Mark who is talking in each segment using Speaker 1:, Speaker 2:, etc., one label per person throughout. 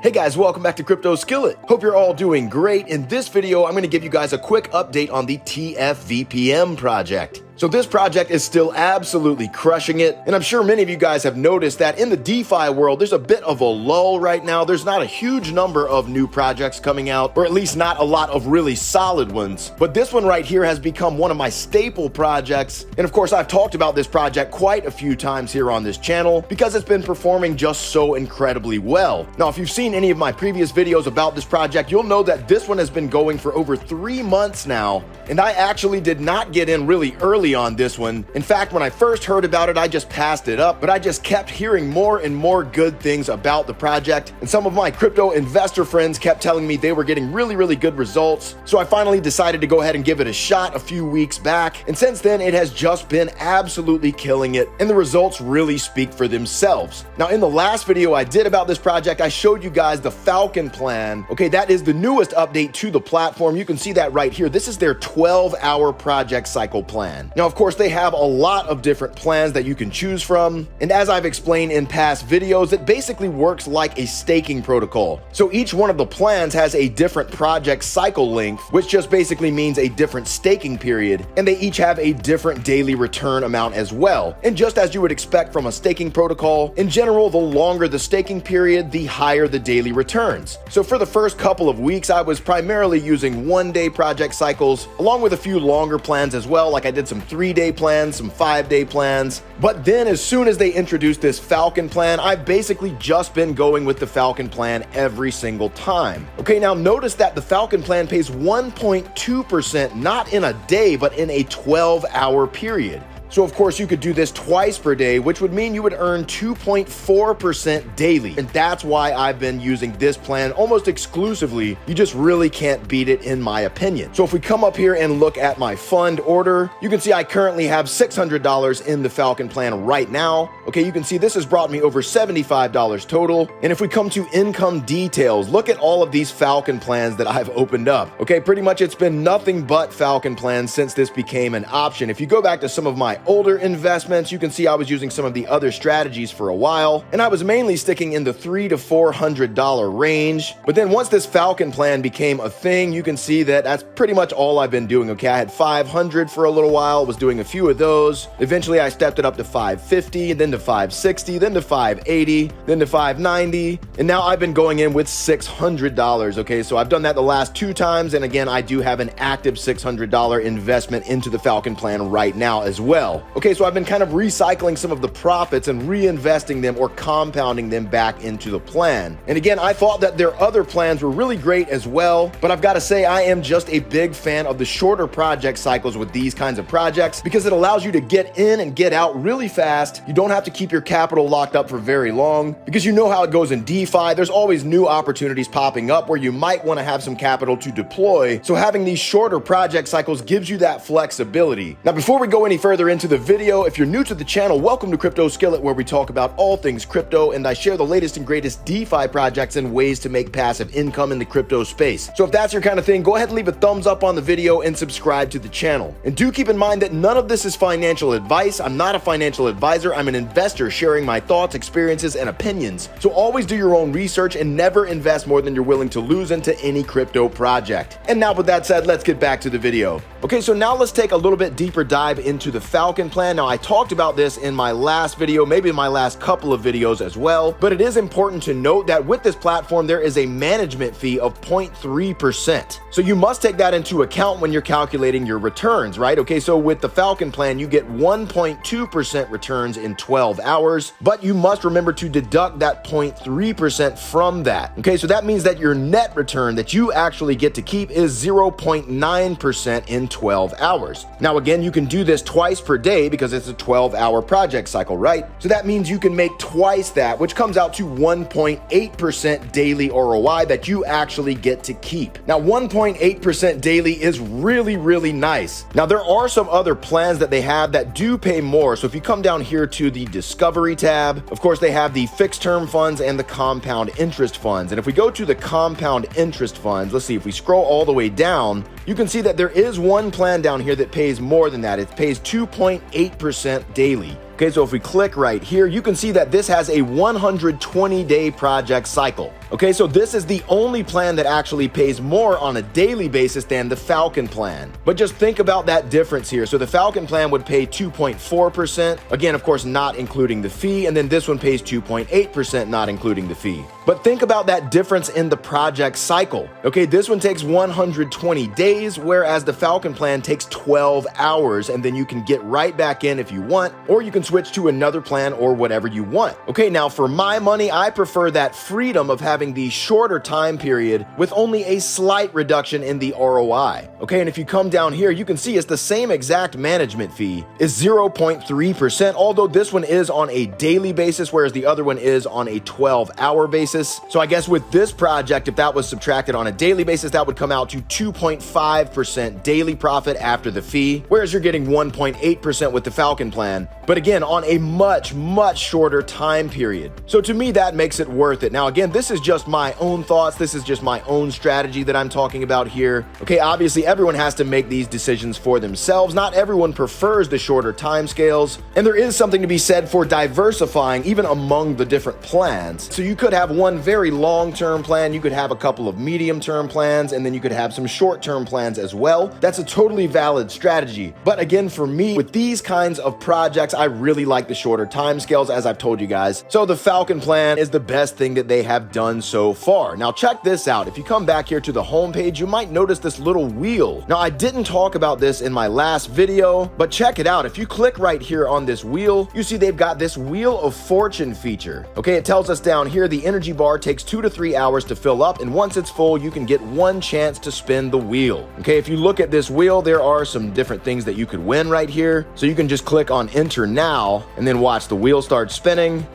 Speaker 1: Hey guys, welcome back to Crypto Skillet. Hope you're all doing great. In this video, I'm going to give you guys a quick update on the TFVPM project. So this project is still absolutely crushing it, and I'm sure many of you guys have noticed that in the DeFi world, there's a bit of a lull right now. There's not a huge number of new projects coming out, or at least not a lot of really solid ones. But this one right here has become one of my staple projects, and of course, I've talked about this project quite a few times here on this channel because it's been performing just so incredibly well. Now, if you've seen any of my previous videos about this project, you'll know that this one has been going for over 3 months now, and I actually did not get in really early on this one. In fact, when I first heard about it, I just passed it up, but I just kept hearing more and more good things about the project, and some of my crypto investor friends kept telling me they were getting really good results. So I finally decided to go ahead and give it a shot a few weeks back, and since then it has just been absolutely killing it, and the results really speak for themselves. Now, in the last video I did about this project, I showed you guys the Falcon Plan. Okay, that is the newest update to the platform. You can see that right here. This is their 12-hour project cycle plan. Now, of course, they have a lot of different plans that you can choose from, and as I've explained in past videos, it basically works like a staking protocol. So each one of the plans has a different project cycle length, which just basically means a different staking period, and they each have a different daily return amount as well. And just as you would expect from a staking protocol, in general, the longer the staking period, the higher the daily returns. So for the first couple of weeks, I was primarily using 1-day project cycles, along with a few longer plans as well, like I did some 3-day plans, some 5-day plans. But then as soon as they introduced this Falcon Plan, I've basically just been going with the Falcon Plan every single time. Okay, now notice that the Falcon Plan pays 1.2% not in a day, but in a 12-hour period. So of course you could do this twice per day, which would mean you would earn 2.4% daily. And that's why I've been using this plan almost exclusively. You just really can't beat it in my opinion. So if we come up here and look at my fund order, you can see I currently have $600 in the Falcon Plan right now. Okay, you can see this has brought me over $75 total. And if we come to income details, look at all of these Falcon Plans that I've opened up. Okay, pretty much it's been nothing but Falcon Plans since this became an option. If you go back to some of my older investments, you can see I was using some of the other strategies for a while, and I was mainly sticking in the $300 to $400 range. But then once this Falcon Plan became a thing, you can see that that's pretty much all I've been doing. Okay, I had 500 for a little while, was doing a few of those. Eventually I stepped it up to 550, then to 560, then to 580, then to 590, and now I've been going in with $600. Okay, so I've done that the last 2 times, and again, I do have an active $600 investment into the Falcon Plan right now as well. Okay, so I've been kind of recycling some of the profits and reinvesting them or compounding them back into the plan. And again, I thought that their other plans were really great as well, but I've got to say I am just a big fan of the shorter project cycles with these kinds of projects because it allows you to get in and get out really fast. You don't have to keep your capital locked up for very long because you know how it goes in DeFi. There's always new opportunities popping up where you might want to have some capital to deploy. So having these shorter project cycles gives you that flexibility. Now, before we go any further into the video, if you're new to the channel, welcome to Crypto Skillet, where we talk about all things crypto and I share the latest and greatest DeFi projects and ways to make passive income in the crypto space. So if that's your kind of thing, go ahead and leave a thumbs up on the video and subscribe to the channel. And do keep in mind that none of this is financial advice. I'm not a financial advisor. I'm an investor sharing my thoughts, experiences, and opinions. So always do your own research and never invest more than you're willing to lose into any crypto project. And now with that said, let's get back to the video. Okay, so now let's take a little bit deeper dive into the Falcon Plan. Now, I talked about this in my last video, maybe in my last couple of videos as well, but it is important to note that with this platform, there is a management fee of 0.3%. So you must take that into account when you're calculating your returns, right? Okay, so with the Falcon Plan, you get 1.2% returns in 12 hours, but you must remember to deduct that 0.3% from that. Okay, so that means that your net return that you actually get to keep is 0.9% in 12 hours. Now, again, you can do this twice per day because it's a 12-hour project cycle, right? So that means you can make twice that, which comes out to 1.8% daily ROI that you actually get to keep. Now, 1.8% daily is really nice. Now, there are some other plans that they have that do pay more. So if you come down here to the Discovery tab, of course, they have the fixed term funds and the compound interest funds. And if we go to the compound interest funds, let's see, if we scroll all the way down, you can see that there is one plan down here that pays more than that. It pays 2.8% daily. Okay, so if we click right here, you can see that this has a 120-day project cycle. Okay, so this is the only plan that actually pays more on a daily basis than the Falcon Plan. But just think about that difference here. So the Falcon Plan would pay 2.4%, again, of course, not including the fee, and then this one pays 2.8%, not including the fee. But think about that difference in the project cycle. Okay, this one takes 120 days, whereas the Falcon Plan takes 12 hours, and then you can get right back in if you want, or you can switch to another plan or whatever you want. Okay, now for my money, I prefer that freedom of having the shorter time period with only a slight reduction in the ROI. Okay, and if you come down here, you can see it's the same exact management fee is 0.3%, although this one is on a daily basis, whereas the other one is on a 12-hour basis. So I guess with this project, if that was subtracted on a daily basis, that would come out to 2.5% daily profit after the fee, whereas you're getting 1.8% with the Falcon Plan, but again, on a much, much shorter time period. So to me, that makes it worth it. Now, again, this is just my own thoughts. This is just my own strategy that I'm talking about here. Okay, obviously everyone has to make these decisions for themselves. Not everyone prefers the shorter time scales, and there is something to be said for diversifying even among the different plans. So you could have one very long-term plan, you could have a couple of medium-term plans, and then you could have some short-term plans as well. That's a totally valid strategy. But again, for me, with these kinds of projects, I really like the shorter time scales, as I've told you guys. So the Falcon Plan is the best thing that they have done so far. Now check this out. If you come back here to the home page, you might notice this little wheel. Now I didn't talk about this in my last video, but check it out. If you click right here on this wheel, you see they've got this Wheel of Fortune feature. Okay, it tells us down here the energy bar takes 2 to 3 hours to fill up, and once it's full, you can get one chance to spin the wheel. Okay, if you look at this wheel, there are some different things that you could win right here. So you can just click on enter now and then watch the wheel start spinning.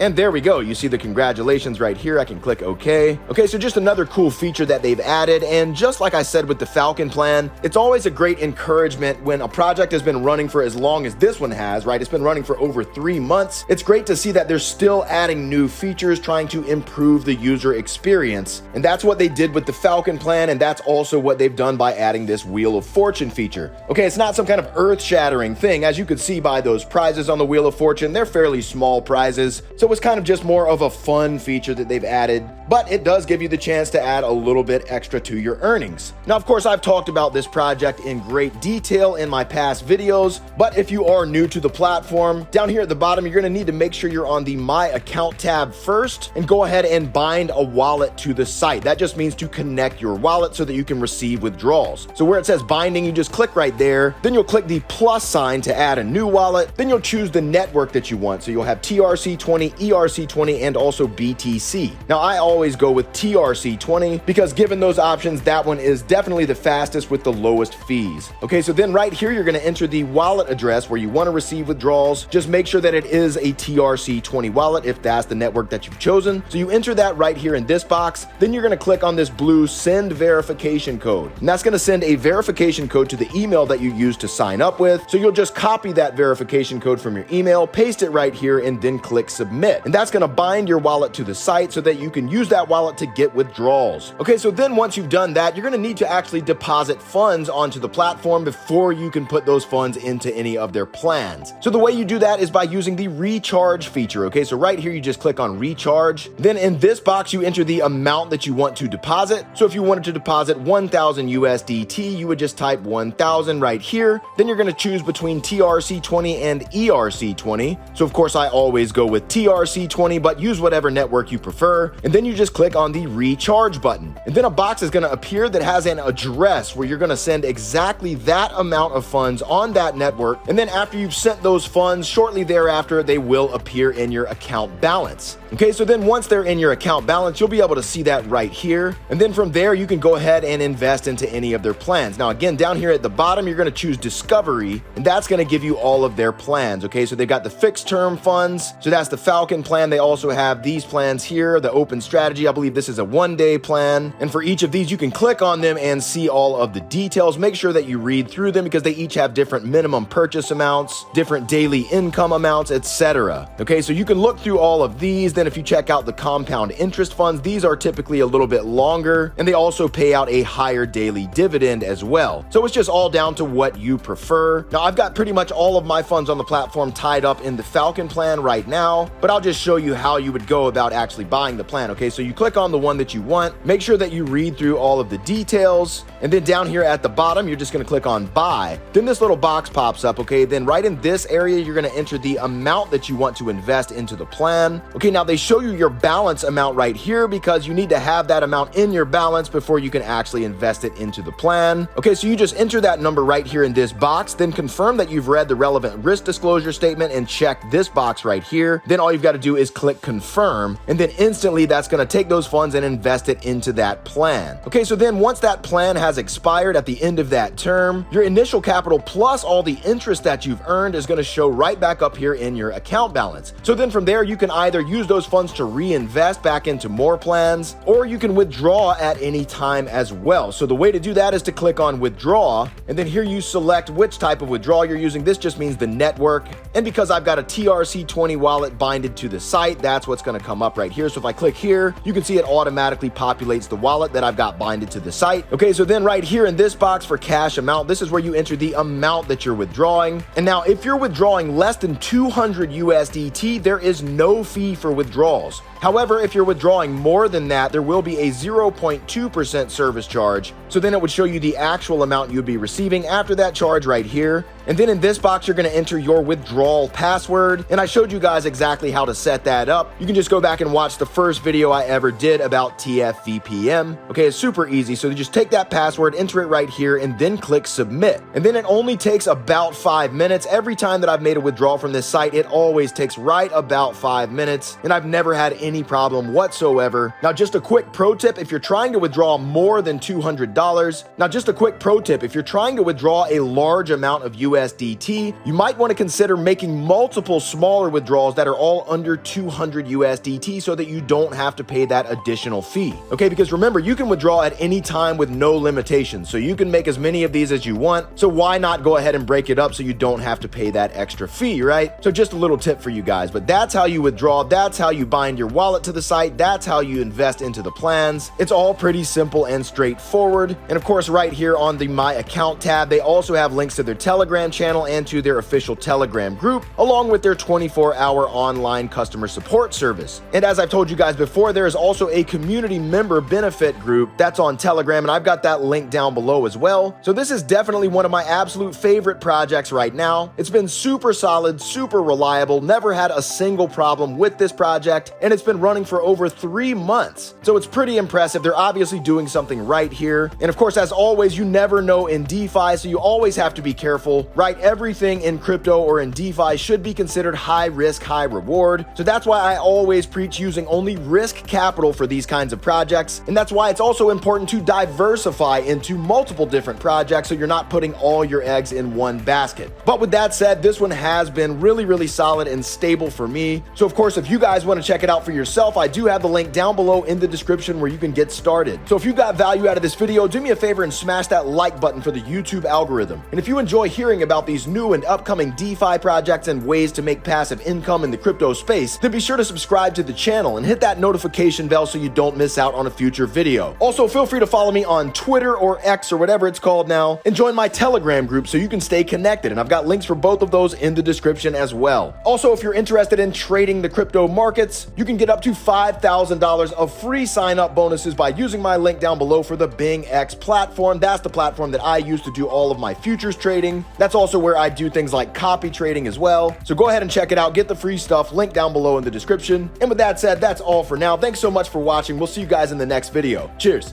Speaker 1: And there we go. You see the congratulations right here. I can click OK. Okay, so just another cool feature that they've added. And just like I said with the Falcon Plan, it's always a great encouragement when a project has been running for as long as this one has, right? It's been running for over 3 months. It's great to see that they're still adding new features, trying to improve the user experience. And that's what they did with the Falcon Plan. And that's also what they've done by adding this Wheel of Fortune feature. Okay, it's not some kind of earth-shattering thing. As you could see by those prizes on the Wheel of Fortune, they're fairly small prizes. So it's kind of just more of a fun feature that they've added, but it does give you the chance to add a little bit extra to your earnings. Now, of course, I've talked about this project in great detail in my past videos, but if you are new to the platform, down here at the bottom, you're going to need to make sure you're on the My Account tab first and go ahead and bind a wallet to the site. That just means to connect your wallet so that you can receive withdrawals. So where it says binding, you just click right there. Then you'll click the plus sign to add a new wallet. Then you'll choose the network that you want. So you'll have TRC-20, ERC-20, and also BTC. Now, I always go with TRC-20 because given those options, that one is definitely the fastest with the lowest fees. Okay, so then right here, you're going to enter the wallet address where you want to receive withdrawals. Just make sure that it is a TRC-20 wallet if that's the network that you've chosen. So you enter that right here in this box. Then you're going to click on this blue send verification code. And that's going to send a verification code to the email that you used to sign up with. So you'll just copy that verification code from your email, paste it right here, and then click submit. And that's going to bind your wallet to the site so that you can use that wallet to get withdrawals. Okay, so then once you've done that, you're going to need to actually deposit funds onto the platform before you can put those funds into any of their plans. So the way you do that is by using the recharge feature. Okay, so right here, you just click on recharge. Then in this box, you enter the amount that you want to deposit. So if you wanted to deposit 1,000 USDT, you would just type 1,000 right here. Then you're going to choose between TRC-20 and ERC-20. So of course, I always go with TRC-20, but use whatever network you prefer. And then you just click on the recharge button. And then a box is going to appear that has an address where you're going to send exactly that amount of funds on that network. And then after you've sent those funds, shortly thereafter, they will appear in your account balance. Okay, so then once they're in your account balance, you'll be able to see that right here. And then from there, you can go ahead and invest into any of their plans. Now, again, down here at the bottom, you're going to choose Discovery, and that's going to give you all of their plans. Okay, so they've got the fixed term funds. So that's the Falcon Falcon Plan, they also have these plans here, the open strategy. I believe this is a 1-day plan. And for each of these, you can click on them and see all of the details. Make sure that you read through them because they each have different minimum purchase amounts, different daily income amounts, etc. Okay, so you can look through all of these. Then if you check out the compound interest funds, these are typically a little bit longer, and they also pay out a higher daily dividend as well. So it's just all down to what you prefer. Now, I've got pretty much all of my funds on the platform tied up in the Falcon Plan right now, but I'll just show you how you would go about actually buying the plan. Okay, so you click on the one that you want, make sure that you read through all of the details, and then down here at the bottom, you're just gonna click on buy. Then this little box pops up, okay? Then right in this area, you're gonna enter the amount that you want to invest into the plan. Okay, now they show you your balance amount right here because you need to have that amount in your balance before you can actually invest it into the plan. Okay, so you just enter that number right here in this box, then confirm that you've read the relevant risk disclosure statement and check this box right here. Then all you've got to do is click confirm, and then instantly that's going to take those funds and invest it into that plan. Okay, so then once that plan has expired at the end of that term, your initial capital plus all the interest that you've earned is going to show right back up here in your account balance. So then from there, you can either use those funds to reinvest back into more plans, or you can withdraw at any time as well. So the way to do that is to click on withdraw, and then here you select which type of withdrawal you're using. This just means the network. And because I've got a TRC-20 wallet binded to the site, that's what's going to come up right here. So if I click here, you can see it automatically populates the wallet that I've got binded to the site. Okay, so then right here in this box for cash amount, this is where you enter the amount that you're withdrawing. And now if you're withdrawing less than 200 USDT, there is no fee for withdrawals. However, if you're withdrawing more than that, there will be a 0.2% service charge. So then it would show you the actual amount you'd be receiving after that charge right here. And then in this box, you're going to enter your withdrawal password. And I showed you guys exactly how to set that up. You can just go back and watch the first video I ever did about TFVPM. Okay, it's super easy. So you just take that password, enter it right here, and then click submit. And then it only takes about 5 minutes. Every time that I've made a withdrawal from this site, it always takes right about 5 minutes. And I've never had any problem whatsoever. Now, just a quick pro tip, if you're trying to withdraw more than $200, now just a quick pro tip, if you're trying to withdraw a large amount of USDT, you might want to consider making multiple smaller withdrawals that are all under 200 USDT so that you don't have to pay that additional fee. Okay, because remember, you can withdraw at any time with no limitations, so you can make as many of these as you want. So why not go ahead and break it up so you don't have to pay that extra fee, right? So just a little tip for you guys, but that's how you withdraw, that's how you bind your wallet to the site, that's how you invest into the plans. It's all pretty simple and straightforward. And of course, right here on the My Account tab, they also have links to their Telegram channel and to their official Telegram group, along with their 24-hour online customer support service. And as I've told you guys before, there is also a community member benefit group that's on Telegram, and I've got that link down below as well. So this is definitely one of my absolute favorite projects right now. It's been super solid, super reliable, never had a single problem with this project, and it's been running for over 3 months. So it's pretty impressive. They're obviously doing something right here. And of course, as always, you never know in DeFi, so you always have to be careful, right? Everything in crypto or in DeFi should be considered high risk, high reward. So that's why I always preach using only risk capital for these kinds of projects. And that's why it's also important to diversify into multiple different projects so you're not putting all your eggs in one basket. But with that said, this one has been really, really solid and stable for me. So of course, if you guys want to check it out for yourself, I do have the link down below in the description where you can get started. So if you got value out of this video, do me a favor and smash that like button for the YouTube algorithm. And if you enjoy hearing about these new and upcoming DeFi projects and ways to make passive income in the crypto space, then be sure to subscribe to the channel and hit that notification bell so you don't miss out on a future video. Also, feel free to follow me on Twitter or X or whatever it's called now, and join my Telegram group so you can stay connected. And I've got links for both of those in the description as well. Also, if you're interested in trading the crypto markets, you can get up to $5,000 of free sign-up bonuses by using my link down below for the Bing X platform. That's the platform that I use to do all of my futures trading. That's also where I do things like copy trading as well. So go ahead and check it out. Get the free stuff. Link down below in the description. And with that said, that's all for now. Thanks so much for watching. We'll see you guys in the next video. Cheers.